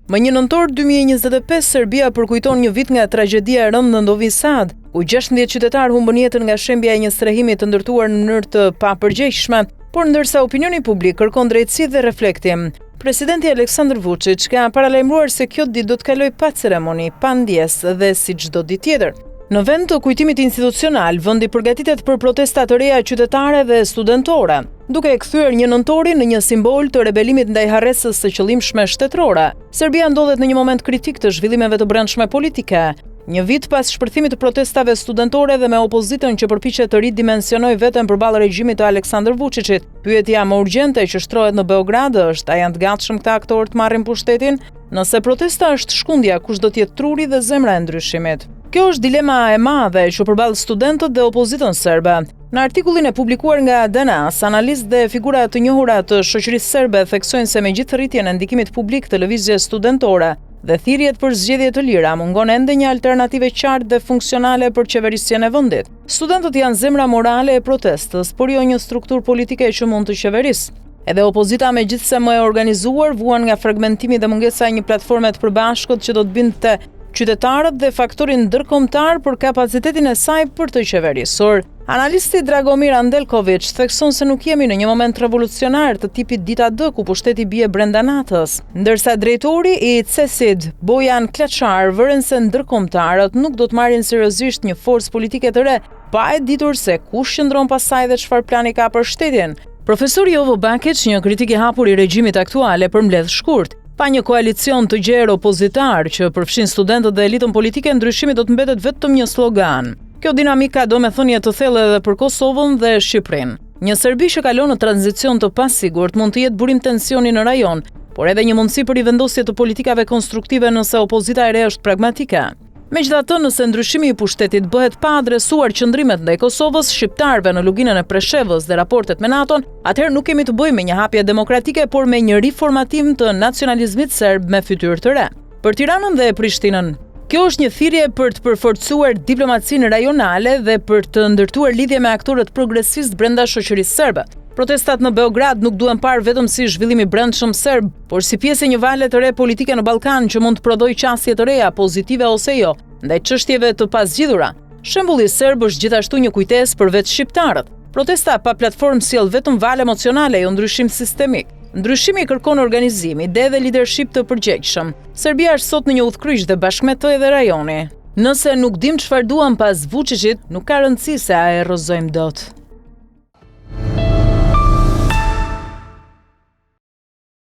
Më 1 nëntor 2025, Serbia përkujton një vit nga tragjedia e rëndë në Novi Sad, ku 16 qytetarë humbën jetën nga shembja e një strehimi të ndërtuar në mënyrë të papërgjegjshme, por ndërsa opinioni publik kërkon drejtësi dhe reflektim. Presidenti Aleksandar Vučić ka paralajmëruar se kjo ditë do të kalojë pa ceremoni, pa ndjesë dhe si çdo ditë tjetër. Në vend të kujtimit institucional, vendi përgatitet për protesta të reja qytetare dhe studentore, duke e kthyer 1 nëntorin në një simbol të rebelimit ndaj harresës së qëllimshme shtetërore. Serbia ndodhet në një moment kritik të zhvillimeve të brendshme politike. Një vit pas shpërthimit të protestave studentore dhe me opozitën që përpiqet të ridimensionojë veten përballë regjimit të Aleksandar Vučićit, pyetja më urgjente që shtrohet në Beograd është: a janë të gatshëm këta aktorë të marrin pushtetin? Nëse protesta është shkundja, kush do të jetë truri dhe zemra e ndryshimit? Kjo është dilema e madhe që përball studentët dhe opozitën serbe. Në artikullin e publikuar nga Danas, analistë dhe figura të njohura të shoqërisë serbe theksojnë se megjithë rritjen e ndikimit publik të lëvizjes studentore dhe thirrjet për zgjedhje të lira, mungon ende një alternativë qartë dhe funksionale për qeverisjen e vendit. Studentët janë zemra morale e protestës, por jo një strukturë politike që mund të qeverisë. Edhe opozita, megjithse më e organizuar, vuan nga fragmentimi dhe mungesa e një platforme të përbashkët që do të binte qytetarët dhe faktorin ndërkombëtar për kapacitetin e saj për të qeverisur. Analisti Dragomir Andelković thekson se nuk jemi në një moment revolucionar të tipit dita D ku pushteti bie brenda natës, ndërsa drejtori i CESID, Bojan Klaçar, vëren se ndërkombëtarët nuk do të marrin seriozisht një forcë politike të re, pa e ditur se kush qëndron pas saj dhe çfarë plani ka për shtetin. Profesori Jovo Bakić, një kritik i hapur i regjimit aktual, e përmbledh shkurt: pa një koalicion të gjerë opozitar që përfshin studentët dhe elitën politike, ndryshimi do të mbetet vetëm një slogan. Kjo dinamika do me thënie të thellë edhe për Kosovën dhe Shqipërinë. Një Serbi që kalon në tranzicion të pasigurt mund të jetë burim tensioni në rajon, por edhe një mundësi për rivendosje të politikave konstruktive nëse opozita e re është pragmatike. Megjithatë, nëse ndryshimi i pushtetit bëhet pa adresuar qëndrimet ndaj Kosovës, shqiptarëve në luginën e Preshevës dhe raportet me NATO-n, atëherë nuk kemi të bëjmë me një hapje demokratike, por me një riformatim të nacionalizmit serb me fytyrë të re. Për Tiranën dhe Prishtinën, kjo është një thirrje për të përforcuar diplomacinë rajonale dhe për të ndërtuar lidhje me aktorët progresist brenda shoqërisë serbe. Protestat në Beograd nuk duhen parë vetëm si zhvillim i brendshëm serb, por si pjesë e një vale të re politike në Ballkan që mund të prodhojë qasje të reja, pozitive ose jo, ndaj çështjeve të pazgjidhura. Shembulli serb është gjithashtu një kujtesë për vetë shqiptarët. Protesta pa platformë sjell vetëm valë emocionale, jo ndryshim sistemik. Ndryshimi kërkon organizim, ide dhe lidership të përgjegjshëm. Serbia është sot në një udhkryq dhe bashkë me të edhe rajoni. Nëse nuk dim çfarë duam pas Vučićit, nuk ka rëndësi se a e rrëzojmë dot.